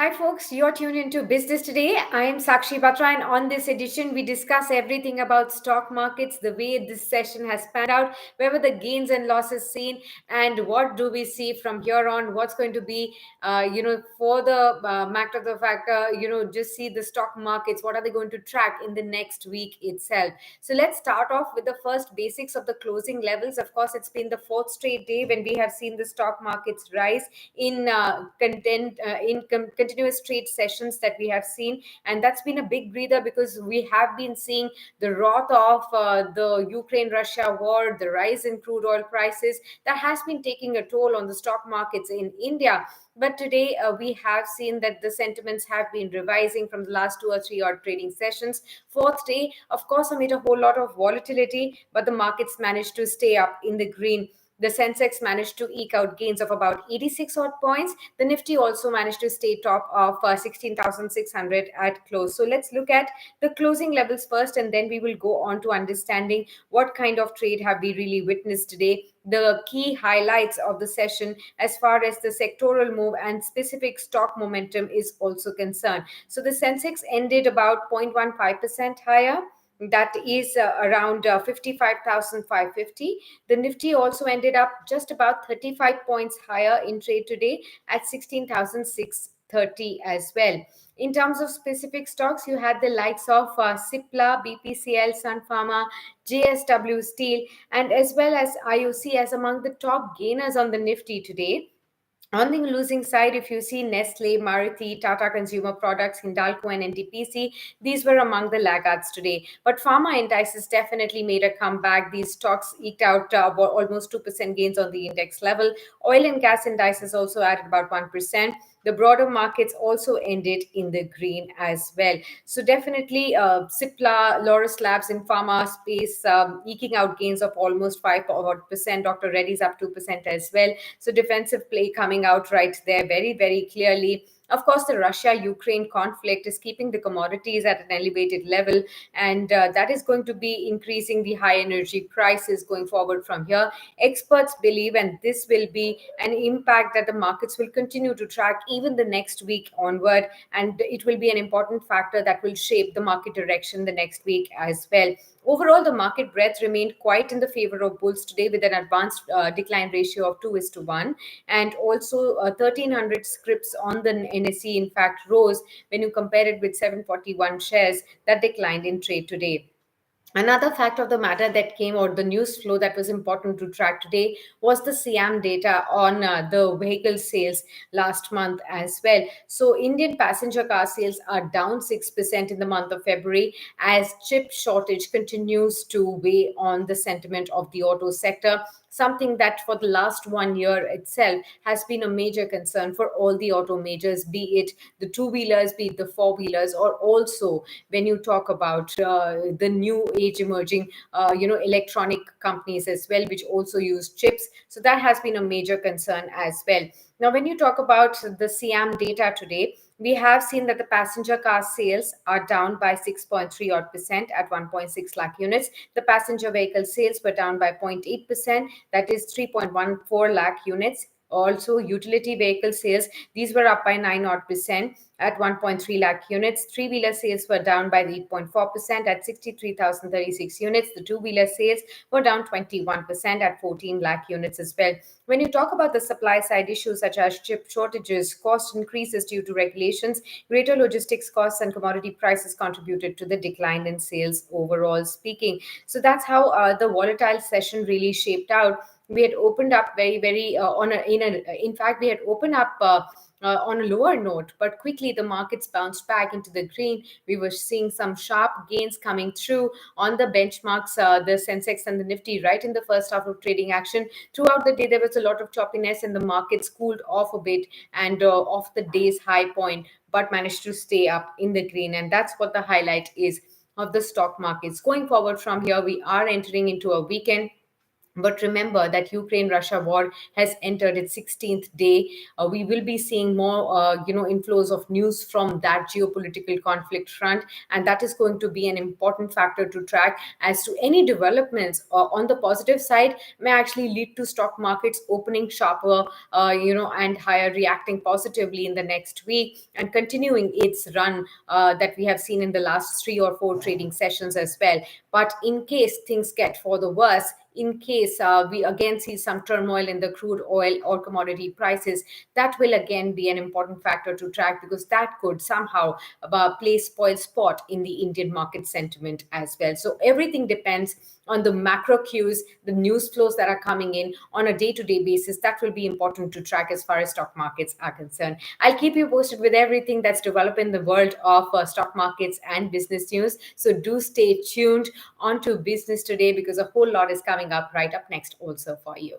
Hi, folks. You're tuned into Business Today. I am Sakshi Batra, and on this edition, we discuss everything about stock markets, the way this session has panned out, where were the gains and losses seen, and what do we see from here on? What's going to be, for the matter of the fact, just see the stock markets. What are they going to track in the next week itself? So let's start off with the first basics of the closing levels. Of course, it's been the fourth straight day when we have seen the stock markets rise in continuous trade sessions that we have seen, and that's been a big breather because we have been seeing the wrath of the Ukraine Russia war, the rise in crude oil prices that has been taking a toll on the stock markets in India. But today we have seen that the sentiments have been revising from the last 2 or 3 odd trading sessions. Fourth day, of course, amid a whole lot of volatility, but the markets managed to stay up in the green. The Sensex managed to eke out gains of about 86 odd points. The Nifty also managed to stay top of 16,600 at close. So let's look at the closing levels first, and then we will go on to understanding what kind of trade have we really witnessed today. The key highlights of the session as far as the sectoral move and specific stock momentum is also concerned. So the Sensex ended about 0.15% higher. That is around 55,550. The Nifty also ended up just about 35 points higher in trade today at 16,630 as well. In terms of specific stocks, you had the likes of Cipla, BPCL, Sun Pharma, JSW Steel, and as well as IOC as among the top gainers on the Nifty today. On the losing side, if you see Nestle, Maruti, Tata Consumer Products, Hindalco, and NTPC, these were among the laggards today. But pharma indices definitely made a comeback. These stocks eked out almost 2% gains on the index level. Oil and gas indices also added about 1%. The broader markets also ended in the green as well. So definitely Cipla, Loris Labs in pharma space eking out gains of almost 5%. Dr. Reddy's up 2% as well. So defensive play coming out right there very, very clearly. Of course, the Russia-Ukraine conflict is keeping the commodities at an elevated level, and that is going to be increasing the high energy prices going forward from here. Experts believe, and this will be an impact that the markets will continue to track even the next week onward, and it will be an important factor that will shape the market direction the next week as well. Overall, the market breadth remained quite in the favor of bulls today with an advanced decline ratio of 2 is to 1. And also 1,300 scripts on the NSE, in fact, rose when you compare it with 741 shares that declined in trade today. Another fact of the matter that came, or the news flow that was important to track today, was the SIAM data on the vehicle sales last month as well. So, Indian passenger car sales are down 6% in the month of February as chip shortage continues to weigh on the sentiment of the auto sector, something that for the last 1 year itself has been a major concern for all the auto majors, be it the two-wheelers, be it the four-wheelers, or also when you talk about the new age emerging electronic companies as well, which also use chips. So that has been a major concern as well. Now when you talk about the SIAM data today, we have seen that the passenger car sales are down by 6.3 odd percent at 1.6 lakh units. The passenger vehicle sales were down by 0.8%, that is 3.14 lakh units. Also, utility vehicle sales, these were up by 9 odd percent at 1.3 lakh units. Three-wheeler sales were down by 8.4% at 63,036 units. The two-wheeler sales were down 21% at 14 lakh units as well. When you talk about the supply side issues such as chip shortages, cost increases due to regulations, greater logistics costs and commodity prices contributed to the decline in sales overall speaking. So that's how the volatile session really shaped out. We had opened up very in fact we had opened up on a lower note, but quickly the markets bounced back into the green. We were seeing some sharp gains coming through on the benchmarks, the Sensex and the Nifty, right in the first half of trading action. Throughout the day, there was a lot of choppiness, and the markets cooled off a bit and off the day's high point, but managed to stay up in the green. And that's what the highlight is of the stock markets. Going forward from here, we are entering into a weekend But remember that Ukraine-Russia war has entered its 16th day. We will be seeing more, inflows of news from that geopolitical conflict front, and that is going to be an important factor to track as to any developments on the positive side may actually lead to stock markets opening sharper, and higher, reacting positively in the next week and continuing its run that we have seen in the last 3 or 4 trading sessions as well. But in case things get for the worse, in case we again see some turmoil in the crude oil or commodity prices, that will again be an important factor to track, because that could somehow play spoil spot in the Indian market sentiment as well. So everything depends on the macro cues, the news flows that are coming in on a day-to-day basis. That will be important to track as far as stock markets are concerned. I'll keep you posted with everything that's developing in the world of stock markets and business news. So do stay tuned onto business today, because a whole lot is coming up right up next also for you.